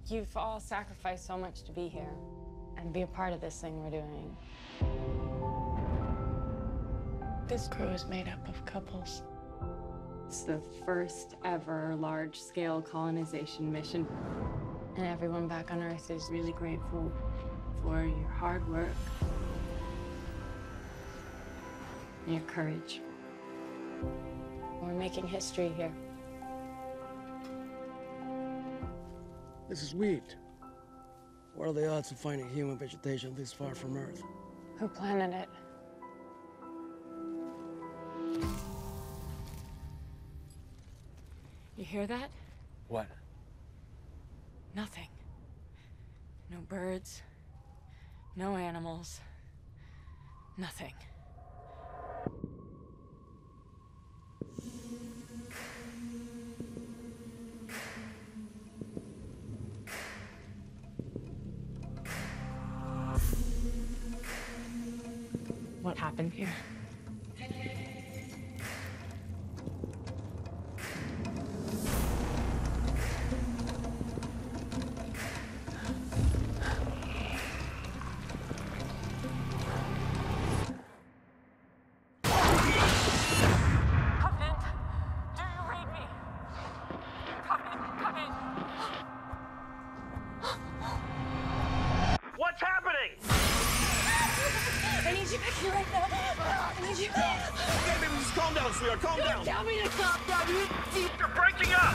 You've all sacrificed so much to be here and be a part of this thing we're doing. This crew is made up of couples. It's the first ever large-scale colonization mission. And everyone back on Earth is really grateful for your hard work and your courage. We're making history here. This is wheat. What are the odds of finding human vegetation this far from Earth? Who planted it? You hear that? What? Nothing. No birds, no animals, nothing. What happened here? What's happening? I need you back here right now. I need you. Okay, baby, just calm down, sweetheart. Calm down. Tell me to calm down. You're breaking up.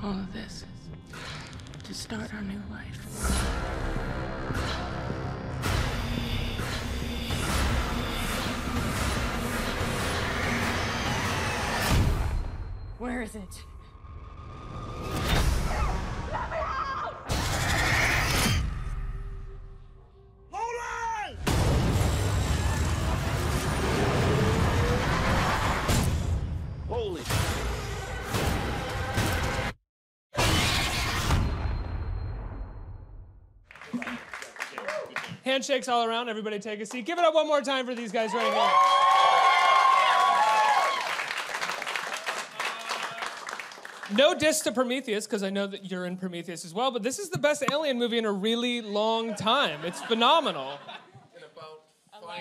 All of this is to start our new life. Where is it? Holy. Handshakes all around. Everybody take a seat. Give it up one more time for these guys right here. No diss to Prometheus, because I know that you're in Prometheus as well, but this is the best Alien movie in a really long time. It's phenomenal. In about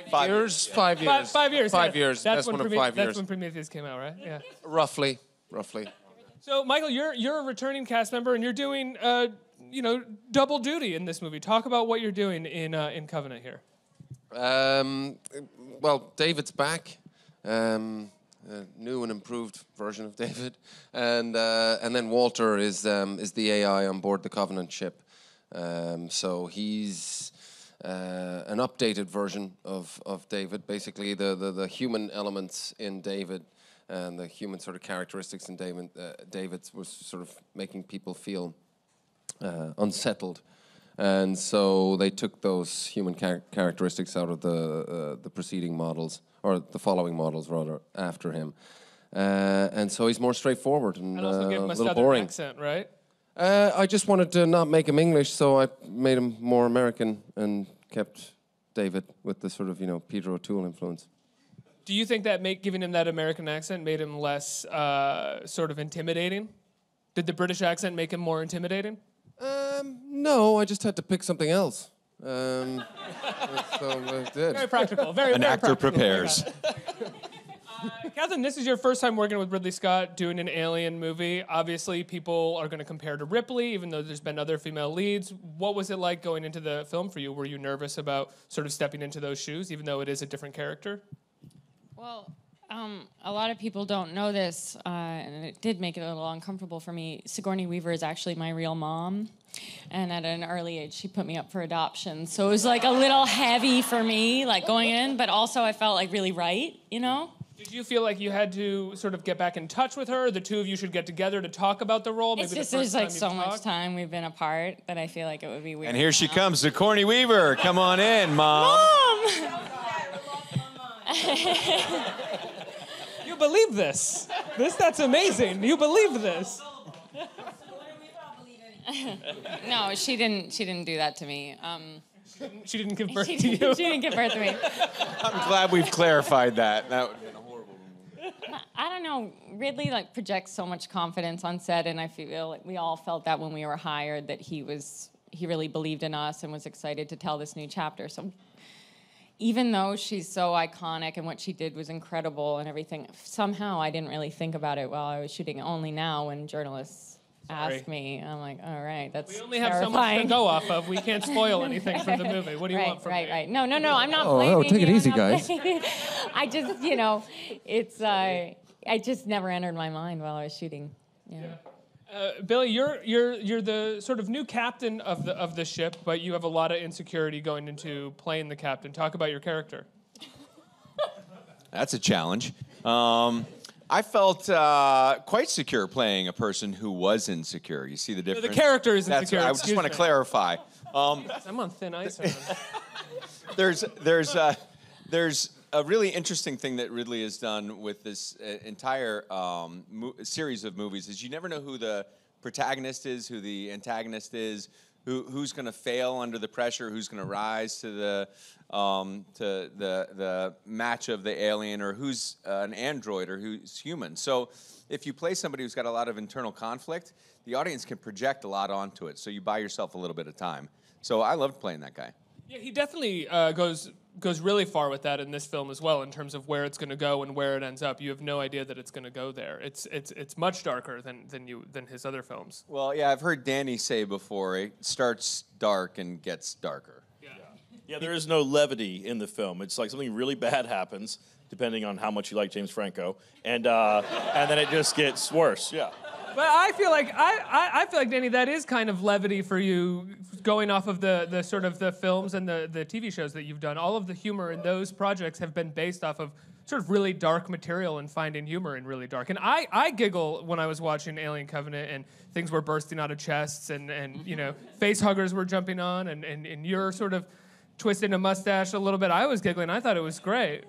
5 years? 5 years. 5 years. 5 yeah. years. That's one of 5 years. That's when Prometheus came out, right? Yeah. Roughly. So, Michael, you're a returning cast member, and you're doing, double duty in this movie. Talk about what you're doing in Covenant here. Well, David's back. A new and improved version of David, and then Walter is the AI on board the Covenant ship. So he's an updated version of David. Basically, the human elements in David and the human sort of characteristics in David's was sort of making people feel unsettled. And so they took those human characteristics out of the preceding models, or the following models rather, after him. And so he's more straightforward and also give him a a little southern boring. accent, right? I just wanted to not make him English, so I made him more American and kept David with the sort of, Peter O'Toole influence. Do you think that giving him that American accent made him less sort of intimidating? Did the British accent make him more intimidating? No, I just had to pick something else. So I did. Very practical. An actor practical. prepares. Katherine, this is your first time working with Ridley Scott doing an Alien movie. Obviously, people are going to compare to Ripley, even though there's been other female leads. What was it like going into the film for you? Were you nervous about sort of stepping into those shoes, even though it is a different character? Well, a lot of people don't know this, and it did make it a little uncomfortable for me. Sigourney Weaver is actually my real mom, and at an early age, she put me up for adoption. So it was like a little heavy for me, like going in, but also I felt like really right, Did you feel like you had to sort of get back in touch with her? The two of you should get together to talk about the role? It's just there's like so much time we've been apart that I feel like it would be weird. And here she comes, Sigourney Weaver. Come on in, Mom. Mom! You believe this? That's amazing. You believe this? No, she didn't do that to me. She didn't give birth to you? She didn't give birth to me. I'm glad we've clarified that. That would have been a horrible movie. I don't know. Ridley like projects so much confidence on set, and I feel like we all felt that when we were hired, that he really believed in us and was excited to tell this new chapter. So even though she's so iconic and what she did was incredible and everything, somehow I didn't really think about it while I was shooting. Only now when journalists ask me, I'm like, all right, that's We only have so much to go off of. We can't spoil anything from the movie. What do you want from me? Right. No, I'm not blaming take it you. easy, I'm not guys. I just, it's, I just never entered my mind while I was shooting. Yeah. Billy, you're the sort of new captain of the ship, but you have a lot of insecurity going into playing the captain. Talk about your character. That's a challenge. I felt quite secure playing a person who was insecure. You see the difference? The character is insecure. I just want to clarify. I'm on thin ice. There's a really interesting thing that Ridley has done with this entire series of movies is you never know who the protagonist is, who the antagonist is, who's going to fail under the pressure, who's going to rise to the match of the alien, or who's an android or who's human. So if you play somebody who's got a lot of internal conflict, the audience can project a lot onto it. So you buy yourself a little bit of time. So I loved playing that guy. Yeah, he definitely goes really far with that in this film as well, in terms of where it's going to go and where it ends up. You have no idea that it's going to go there. It's much darker than his other films. Well, yeah, I've heard Danny say before, it starts dark and gets darker. Yeah, there is no levity in the film. It's like something really bad happens, depending on how much you like James Franco, and then it just gets worse. Yeah. But I feel like Danny, that is kind of levity for you, going off of the sort of the films and the TV shows that you've done. All of the humor in those projects have been based off of sort of really dark material and finding humor in really dark. And I giggle when I was watching Alien Covenant and things were bursting out of chests and face huggers were jumping on and you're sort of twisting a mustache a little bit. I was giggling. I thought it was great.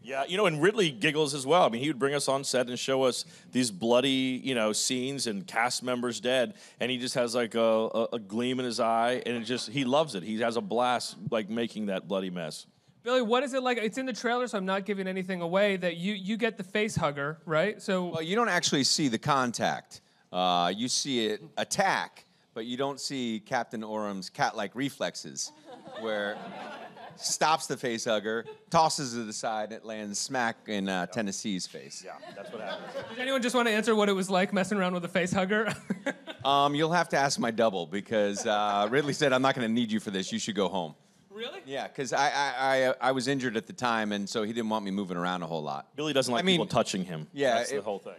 Yeah, and Ridley giggles as well. I mean, he would bring us on set and show us these bloody, scenes and cast members dead, and he just has like a gleam in his eye, and he loves it. He has a blast like making that bloody mess. Billy, what is it like? It's in the trailer, so I'm not giving anything away. That you get the face hugger, right? So well, you don't actually see the contact. You see it attack, but you don't see Captain Orum's cat-like reflexes, where stops the face hugger, tosses it aside, and it lands smack in Tennessee's face. Yeah, that's what happens. Does anyone just want to answer what it was like messing around with a face hugger? You'll have to ask my double, because Ridley said, I'm not going to need you for this. You should go home. Really? Yeah, because I was injured at the time, and so he didn't want me moving around a whole lot. Billy doesn't like people touching him. Yeah, that's the whole thing.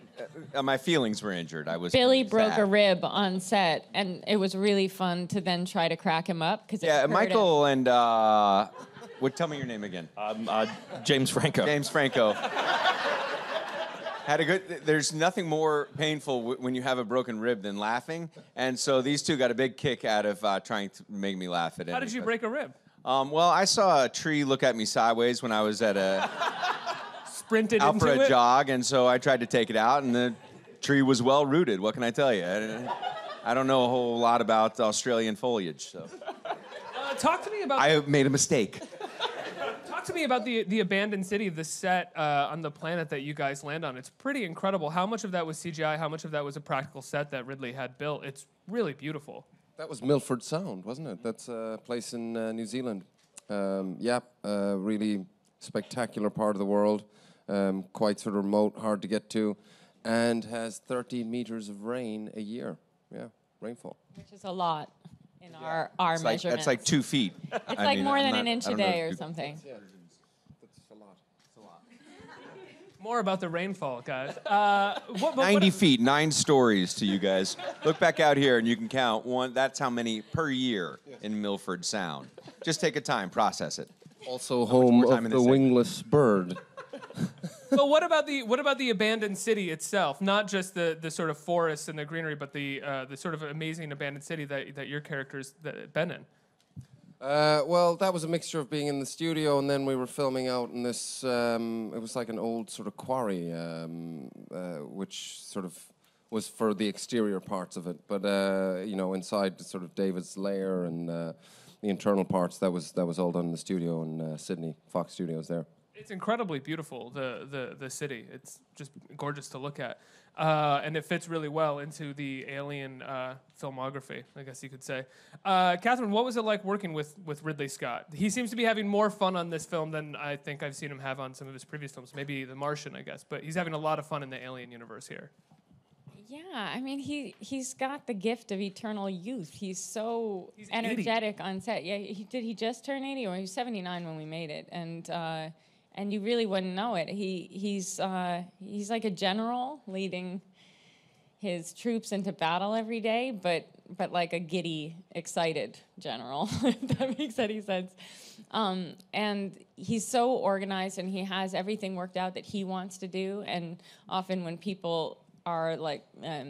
My feelings were injured. Billy broke sad. a rib on set, and it was really fun to then try to crack him up because Michael and tell me your name again. James Franco. James Franco. There's nothing more painful when you have a broken rib than laughing, and so these two got a big kick out of trying to make me laugh at it. How did you break a rib? Well, I saw a tree look at me sideways when I was at sprinted out into for a it? jog, and so I tried to take it out, and the tree was well rooted. What can I tell you? I don't know a whole lot about Australian foliage, so. Talk to me about. I made a mistake. Talk to me about the abandoned city, the set on the planet that you guys land on. It's pretty incredible. How much of that was CGI? How much of that was a practical set that Ridley had built? It's really beautiful. That was Milford Sound, wasn't it? That's a place in New Zealand. Really spectacular part of the world. Quite sort of remote, hard to get to, and has 13 meters of rain a year. Yeah, rainfall. which is a lot in our measurements. That's like 2 feet. It's more than an inch a day or something. Yeah, that's a lot. It's a lot. More about the rainfall, guys. 90 feet, 9 stories to you guys. Look back out here and you can count one. That's how many per year in Milford Sound. Just take a time, process it. Also home of the wingless bird. But what about the abandoned city itself? Not just the sort of forests and the greenery, but the sort of amazing abandoned city that your character's been in. Well, that was a mixture of being in the studio and then we were filming out in this, it was like an old sort of quarry, which sort of was for the exterior parts of it. But, you know, inside sort of David's lair and the internal parts, that was all done in the studio in Sydney, Fox Studios there. It's incredibly beautiful, the city. It's just gorgeous to look at. And it fits really well into the Alien filmography, I guess you could say. Katherine, what was it like working with Ridley Scott? He seems to be having more fun on this film than I think I've seen him have on some of his previous films. Maybe The Martian, I guess. But he's having a lot of fun in the Alien universe here. Yeah, I mean, he's got the gift of eternal youth. He's so energetic 80. on set. Yeah, he just turn 80, or he was 79 when we made it, and you really wouldn't know it. He's like a general leading his troops into battle every day, but like a giddy, excited general, if that makes any sense. And he's so organized, and he has everything worked out that he wants to do. And often when people are like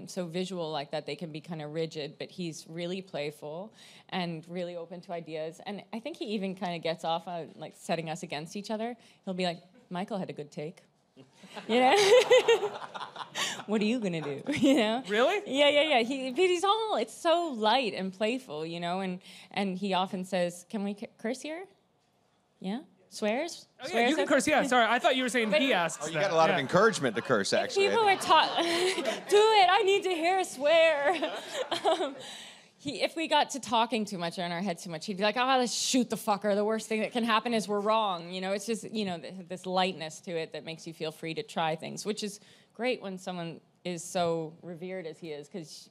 so visual like that, they can be kind of rigid, but he's really playful and really open to ideas. And I think he even kind of gets off on like setting us against each other. He'll be like, Michael had a good take. You know? What are you gonna do? You know? Really? Yeah. It's so light and playful, you know, and he often says, can we curse here? Yeah? Swears? Oh, yeah, Swears you can okay? curse. Yeah, sorry. I thought you were saying he asks. Oh, you that. got a lot of Yeah. encouragement to curse, actually. People were taught, do it, I need to hear a swear. If we got to talking too much or in our heads too much, he'd be like, let's shoot the fucker. The worst thing that can happen is we're wrong. You know, it's just, you know, this lightness to it that makes you feel free to try things, which is great when someone is so revered as he is, because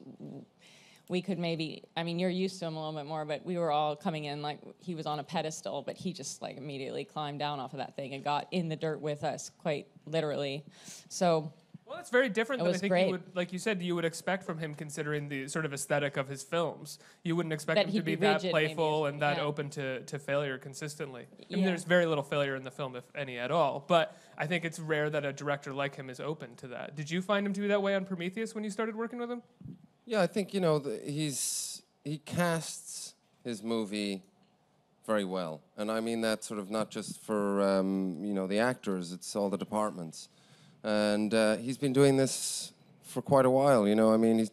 we could maybe, I mean, you're used to him a little bit more, but we were all coming in like he was on a pedestal, but he just like immediately climbed down off of that thing and got in the dirt with us, quite literally. So... Well, that's very different than I think great. you would, like you said, you would expect from him, considering the sort of aesthetic of his films. You wouldn't expect That him he'd to be be that rigid, playful maybe. and that Yeah. open to failure consistently. I mean, Yeah. there's very little failure in the film, if any at all. But I think it's rare that a director like him is open to that. Did you find him to be that way on Prometheus when you started working with him? Yeah, I think, you know, he casts his movie very well. And I mean that sort of not just for, you know, the actors, it's all the departments. And he's been doing this for quite a while, you know. I mean,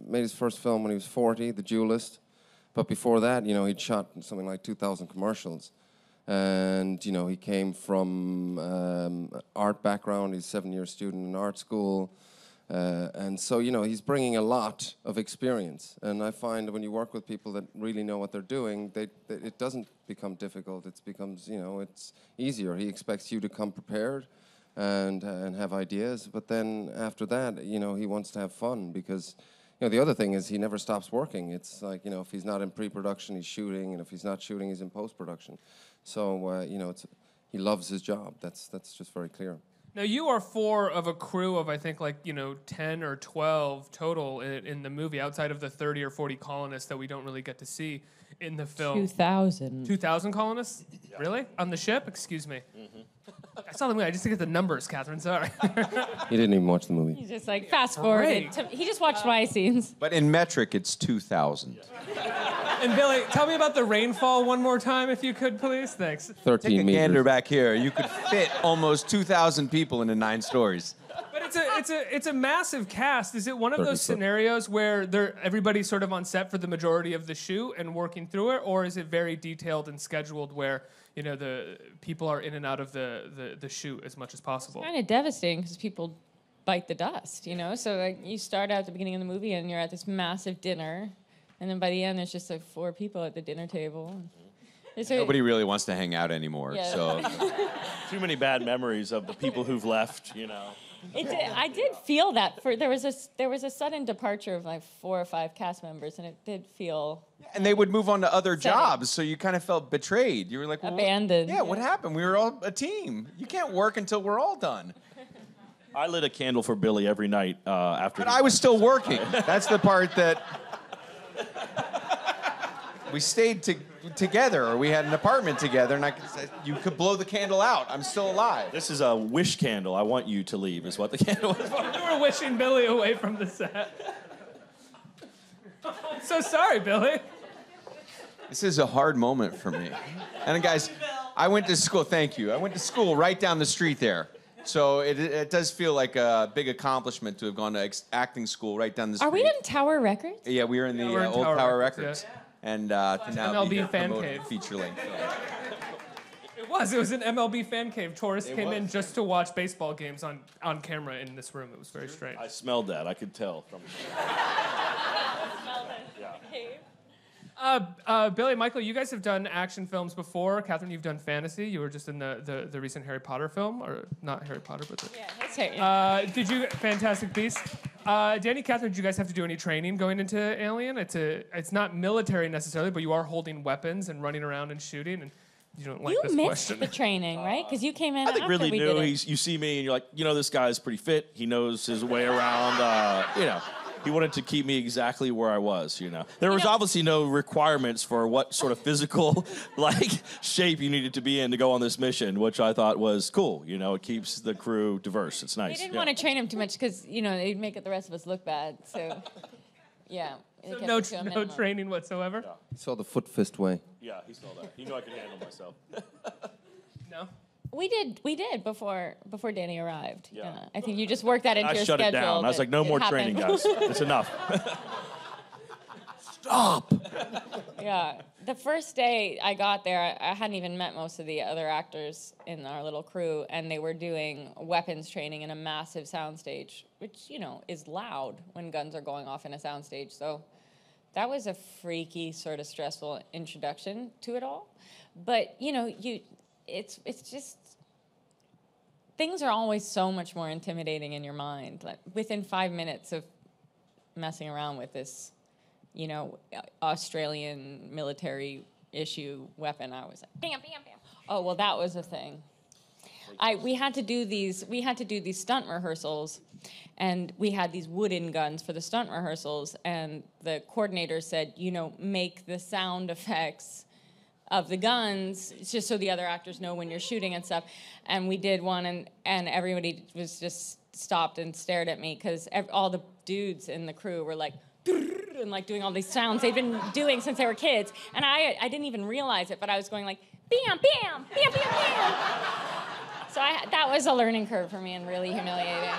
made his first film when he was 40, The Duelist. But before that, you know, he'd shot something like 2,000 commercials. And, you know, he came from art background. He's a 7-year student in art school. And so, you know, he's bringing a lot of experience. And I find that when you work with people that really know what they're doing, it doesn't become difficult. It becomes, you know, it's easier. He expects you to come prepared and have ideas. But then after that, you know, he wants to have fun because, you know, the other thing is he never stops working. It's like, you know, if he's not in pre-production, he's shooting. And if he's not shooting, he's in post-production. So, you know, he loves his job. That's just very clear. Now, you are 4 of a crew of, I think, like, you know, 10 or 12 total in the movie, outside of the 30 or 40 colonists that we don't really get to see in the film. 2,000. 2,000 colonists? Yeah. Really? On the ship? Excuse me. Mm-hmm. I saw the movie. I just didn't get the numbers, Katherine. Sorry. He didn't even watch the movie. He's just like, fast forwarded. He just watched my scenes. But in metric, it's 2,000. And Billy, tell me about the rainfall one more time, if you could, please. Thanks. 13 Take a meters. gander back here. You could fit almost 2,000 people into 9 stories. But it's a massive cast. Is it one of 30 those foot. scenarios where everybody's sort of on set for the majority of the shoot and working through it, or is it very detailed and scheduled where, you know, the people are in and out of the shoot as much as possible? Kind of devastating because people bite the dust, you know? So like, you start out at the beginning of the movie and you're at this massive dinner, and then by the end there's just like 4 people at the dinner table. Nobody really wants to hang out anymore. Yeah. So Too many bad memories of the people who've left, you know. I did feel that there was a sudden departure of like 4 or 5 cast members, and it did feel and they would move on to other Setting. jobs, so you kind of felt betrayed. You were like, well, abandoned. Yeah, what happened? We were all a team. You can't work until we're all done. I lit a candle for Billy every night after. But I was still working. That's the part that we stayed together, or we had an apartment together, and I could say, you could blow the candle out. I'm still alive. This is a wish candle. I want you to leave, is what the candle was for. You were wishing Billy away from the set. I'm so sorry, Billy. This is a hard moment for me. And guys, I went to school. Thank you. I went to school right down the street there. So it does feel like a big accomplishment to have gone to acting school right down the street. Are we in Tower Records? Yeah, we were in the we're in old Tower Tower Records, Records. yeah. And to now MLB be fan promoted cave. feature length. It was was. It was an MLB fan cave. Tourists came in just to watch baseball games on camera in this room. It was very strange. I smelled that. I could tell from. Billy, Michael, you guys have done action films before. Katherine, you've done fantasy. You were just in the recent Harry Potter film, or not Harry Potter, but that's Harry. did you Fantastic Beasts? Danny, Katherine, did you guys have to do any training going into Alien? It's not military necessarily, but you are holding weapons and running around and shooting. And you don't like this missed question. the training, right? Because you came in. I think after Ridley we knew. did it. You see me and you're like, this guy's pretty fit. He knows his way around. He wanted to keep me exactly where I was. There was obviously no requirements for what sort of physical shape you needed to be in to go on this mission, which I thought was cool. It keeps the crew diverse. It's nice. They didn't want to train him too much because they'd make the rest of us look bad. So yeah. So no training whatsoever. Yeah. He saw the foot fist way. Yeah, he saw that. He knew I could handle myself. No. We did before Danny arrived. Yeah. I think you just worked that into I your shut schedule. it down. I was like, no more training, guys. It's enough. Stop! Yeah. The first day I got there, I hadn't even met most of the other actors in our little crew, and they were doing weapons training in a massive soundstage, which, is loud when guns are going off in a soundstage. So that was a freaky, sort of stressful introduction to it all. But, it's just, things are always so much more intimidating in your mind. Like within 5 minutes of messing around with this, Australian military issue weapon, I was like, bam, bam, bam. Oh, well, that was a thing. We had to do these stunt rehearsals, and we had these wooden guns for the stunt rehearsals, and the coordinator said, make the sound effects of the guns, just so the other actors know when you're shooting and stuff. And we did one, and everybody was just stopped and stared at me, because all the dudes in the crew were like, and doing all these sounds they've been doing since they were kids. And I didn't even realize it, but I was going like, bam, bam, bam, bam, bam. So that was a learning curve for me and really humiliating.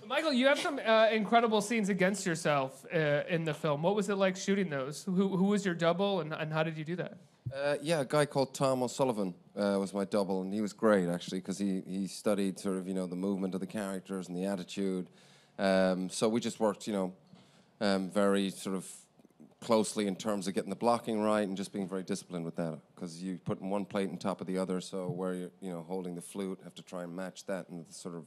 Michael, you have some incredible scenes against yourself in the film. What was it like shooting those? Who was your double, and how did you do that? A guy called Tom O'Sullivan was my double, and he was great, actually, because he studied sort of, the movement of the characters and the attitude. So we just worked, very sort of closely in terms of getting the blocking right and just being very disciplined with that, because you put one plate on top of the other, so where you're holding the flute, have to try and match that and sort of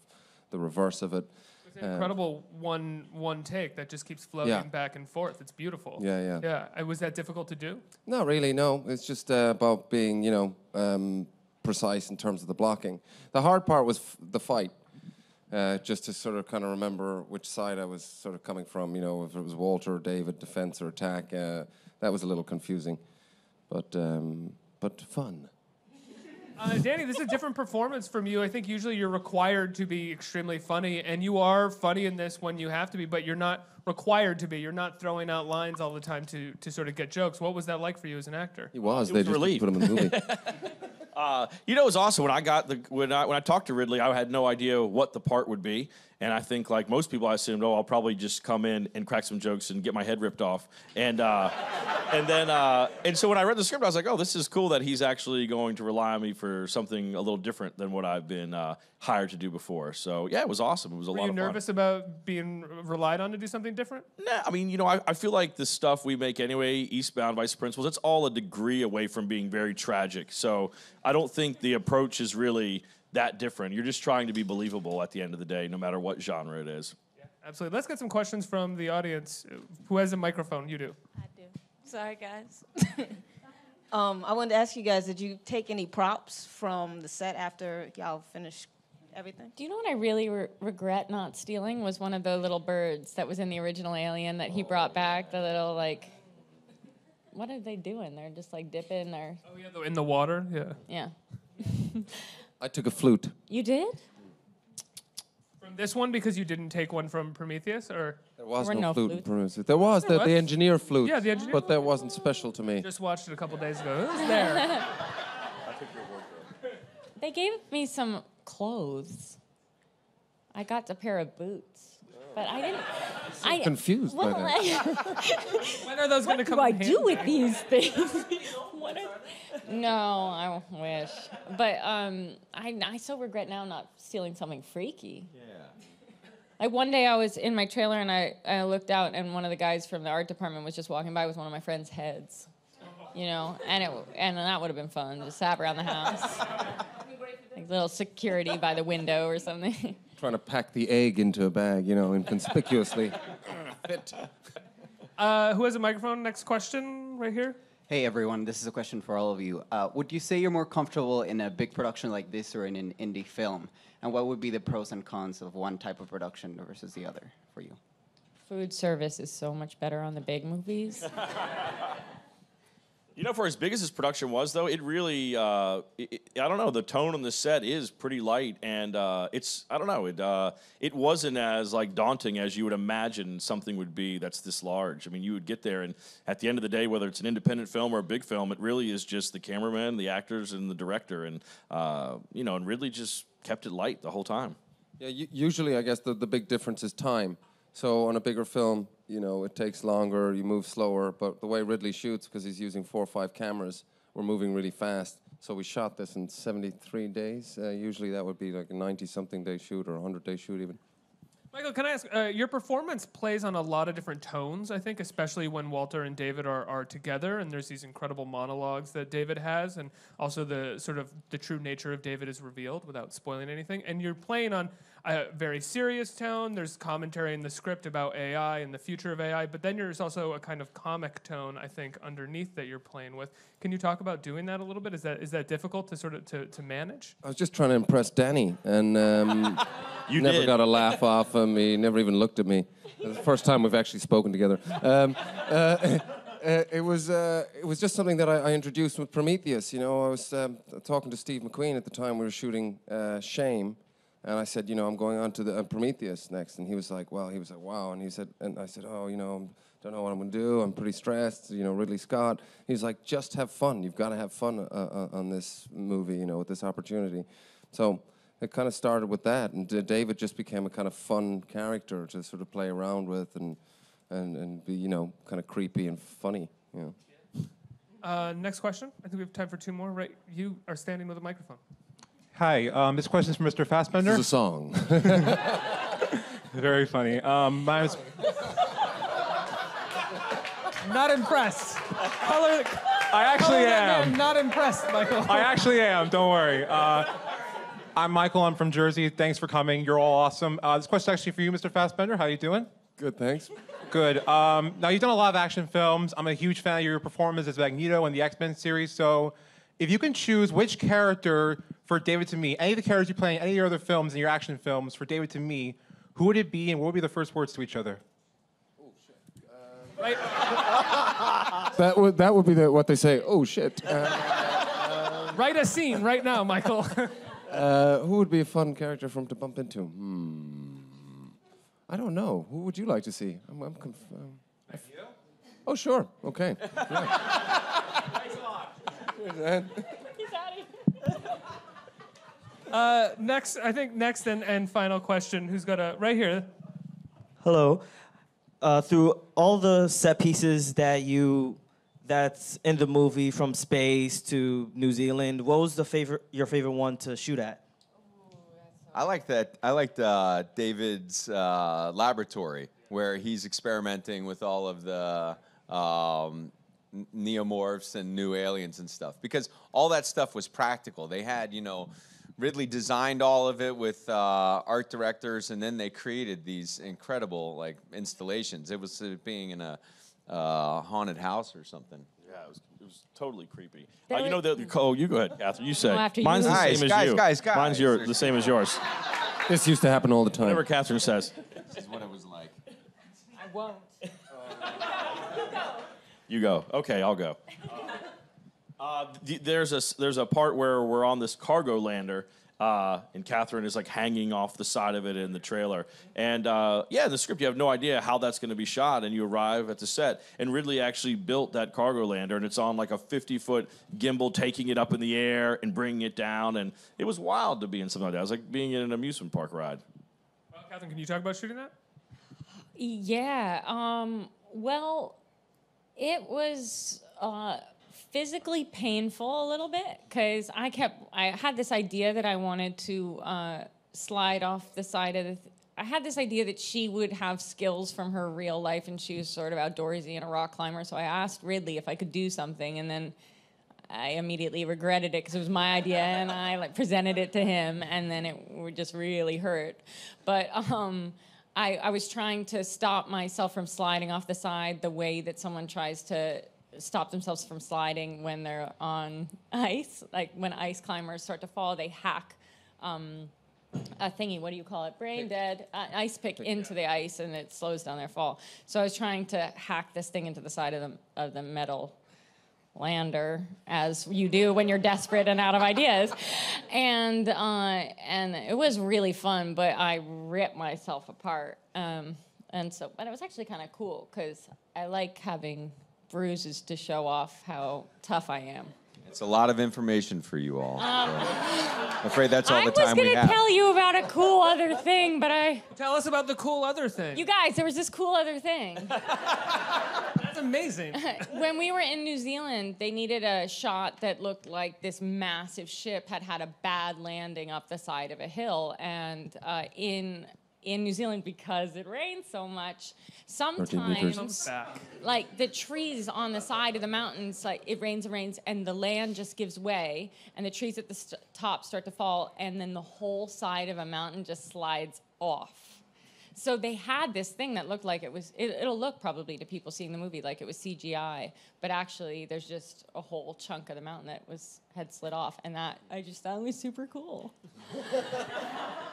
the reverse of it. It's an incredible one take that just keeps floating back and forth. It's beautiful. Yeah. Was that difficult to do? Not really, no. It's just about being, precise in terms of the blocking. The hard part was the fight. Just to sort of kind of remember which side I was sort of coming from, if it was Walter or David, defense or attack. That was a little confusing, but fun. Danny, this is a different performance from you. I think usually you're required to be extremely funny, and you are funny in this when you have to be, but you're not required to be. You're not throwing out lines all the time to sort of get jokes. What was that like for you as an actor? He was. It They was just relief. put him in the movie. It was awesome when I talked to Ridley. I had no idea what the part would be, and I think like most people, I assumed, I'll probably just come in and crack some jokes and get my head ripped off, and so when I read the script, I was like, oh, this is cool that he's actually going to rely on me for something a little different than what I've been hired to do before. So yeah, it was awesome. It was a lot of fun. Were you nervous about being relied on to do something different? Nah, I mean, I feel like the stuff we make anyway, Eastbound, Vice Principals, it's all a degree away from being very tragic. So I don't think the approach is really that different. You're just trying to be believable at the end of the day, no matter what genre it is. Yeah, absolutely. Let's get some questions from the audience. Who has a microphone? You do. I do. Sorry, guys. I wanted to ask you guys, did you take any props from the set after y'all finished everything? Do you know what I really regret not stealing was one of the little birds that was in the original Alien that he brought back, the little, what are they doing? They're just, dipping or... Oh, yeah, in the water? Yeah. Yeah. I took a flute. You did? From this one because you didn't take one from Prometheus, or... There was There were no no flute in flutes. Prometheus. There was the engineer flute. Yeah, the engineer But that wasn't special to me. Just watched it a couple days ago. It was there. They gave me some clothes. I got a pair of boots. But I didn't. Confused by that. When are those going to come What in do I do handy? with these things? No, I wish. But I so regret now not stealing something freaky. Yeah. Like one day I was in my trailer and I looked out and one of the guys from the art department was just walking by with one of my friend's heads. You know, and that would have been fun. Just sat around the house. Like little security by the window or something. Trying to pack the egg into a bag, you know, inconspicuously. Fit. Who has a microphone? Next question, right here. Hey everyone, this is a question for all of you. Would you say you're more comfortable in a big production like this or in an indie film? And what would be the pros and cons of one type of production versus the other for you? Food service is so much better on the big movies. You know, for as big as this production was, though, it really, I don't know, the tone on the set is pretty light, and it's, I don't know, it wasn't as, like, daunting as you would imagine something would be that's this large. I mean, you would get there, and at the end of the day, whether it's an independent film or a big film, it really is just the cameraman, the actors, and the director, and, you know, and Ridley just kept it light the whole time. Yeah, usually, I guess, the big difference is time. So on a bigger film, you know, it takes longer, you move slower, but the way Ridley shoots, because he's using 4 or 5 cameras, we're moving really fast. So we shot this in 73 days. Usually that would be like a 90-something day shoot or a 100-day shoot even. Michael, can I ask, your performance plays on a lot of different tones, I think, especially when Walter and David are together, and there's these incredible monologues that David has, and also the sort of the true nature of David is revealed without spoiling anything. And you're playing on a very serious tone. There's commentary in the script about AI and the future of AI, but then there's also a kind of comic tone, I think, underneath that you're playing with. Can you talk about doing that a little bit? Is that difficult to sort of to manage? I was just trying to impress Danny, and You never did. got a laugh off him. He never even looked at me. It was the first time we've actually spoken together. It was just something that I introduced with Prometheus. You know, I was talking to Steve McQueen at the time. We were shooting Shame, and I said, you know, I'm going on to the Prometheus next. And he was like, wow. And he said, and I said, oh, you know, don't know what I'm going to do. I'm pretty stressed. You know, Ridley Scott. He's like, just have fun. You've got to have fun on this movie, you know, with this opportunity. So it kind of started with that, and David just became a kind of fun character to sort of play around with and be, you know, kind of creepy and funny, you know. Next question. I think we have time for 2 more. Right, you are standing with a microphone. Hi, this question is for Mr. Fassbender. This is a song. Very funny. My name's Not impressed. I actually am. Not impressed, Michael. I actually am. Don't worry. I'm Michael. I'm from Jersey. Thanks for coming. You're all awesome. This question is actually for you, Mr. Fassbender. How you doing? Good, thanks. Good. Now, you've done a lot of action films. I'm a huge fan of your performance as Magneto in the X-Men series. So if you can choose which character for David to me, any of the characters you play in any of your other films and your action films for David to me, who would it be and what would be the first words to each other? Oh, shit. Right. That would be what they say, oh, shit. Write a scene right now, Michael. Who would be a fun character for him to bump into? I don't know. Who would you like to see? Oh, sure. Okay. Yeah. Thanks a lot. Next and final question. Who's got a right here? Hello. Through all the set pieces that's in the movie, from space to New Zealand, what was your favorite one to shoot at? I like that. I liked David's laboratory, where he's experimenting with all of the neomorphs and new aliens and stuff, because all that stuff was practical. They had, you know, Ridley designed all of it with art directors, and then they created these incredible, like, installations. It was being in a haunted house or something. Yeah, it was totally creepy. There You know, you go ahead, Catherine. You say. No, after Mine's you. the same as you. Guys. Mine's the same as yours. This used to happen all the time. Whatever Catherine says. This is what it was like. I won't. You go. Okay, I'll go. There's a part where we're on this cargo lander, and Katherine is like hanging off the side of it in the trailer. And in the script you have no idea how that's going to be shot, and you arrive at the set, and Ridley actually built that cargo lander, and it's on like a 50-foot gimbal, taking it up in the air and bringing it down, and it was wild to be in something like that. It was like being in an amusement park ride. Well, Catherine, can you talk about shooting that? Yeah. Well, it was physically painful a little bit because I had this idea that I wanted to slide off the side of I had this idea that she would have skills from her real life, and she was sort of outdoorsy and a rock climber. So I asked Ridley if I could do something, and then I immediately regretted it because it was my idea, and I presented it to him, and then it would just really hurt. But I was trying to stop myself from sliding off the side the way that someone tries to stop themselves from sliding when they're on ice. Like when ice climbers start to fall, they hack a thingy, what do you call it? Brain dead, ice pick into the ice, and it slows down their fall. So I was trying to hack this thing into the side of the metal lander, as you do when you're desperate and out of ideas. And it was really fun, but I ripped myself apart. But it was actually kind of cool, because I like having bruises to show off how tough I am. It's a lot of information for you all. I'm afraid that's all the time we have. I was going to tell you about a cool other thing, but Tell us about the cool other thing. You guys, there was this cool other thing. That's amazing. When we were in New Zealand, they needed a shot that looked like this massive ship had a bad landing up the side of a hill. And in New Zealand, because it rains so much, sometimes like the trees on the side of the mountains, like it rains and rains, and the land just gives way, and the trees at the top start to fall, and then the whole side of a mountain just slides off. So they had this thing that looked like it'll look probably to people seeing the movie like it was CGI, but actually there's just a whole chunk of the mountain that had slid off, and that I just thought was super cool.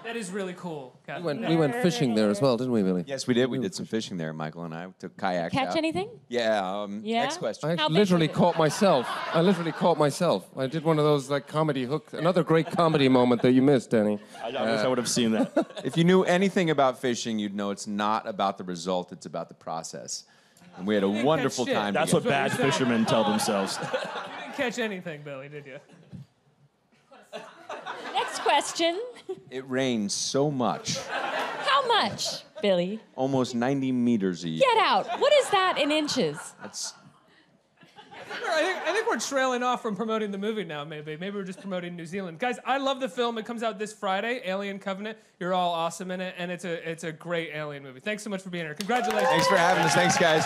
That is really cool, We Catherine. went fishing there as well, didn't we, Billy? Yes, we did. We did some fishing there, Michael and I. Took kayaks out. Catch anything? Yeah. Yeah? Next question. How I big literally was it? caught myself. I did one of those comedy hook. Another great comedy moment that you missed, Danny. I wish I would have seen that. If you knew anything about fishing, you'd know it's not about the result, it's about the process. And we had a wonderful shit. time That's together. what bad fishermen tell themselves. You didn't catch anything, Billy, did you? Next question. It rained so much, How much, Billy? almost 90 meters a year. Get out. What is that in inches? That's I think we're trailing off from promoting the movie now, maybe. Maybe we're just promoting New Zealand. Guys, I love the film. It comes out this Friday, Alien Covenant. You're all awesome in it, and it's a great alien movie. Thanks so much for being here. Congratulations. Thanks for having us. Thanks, guys.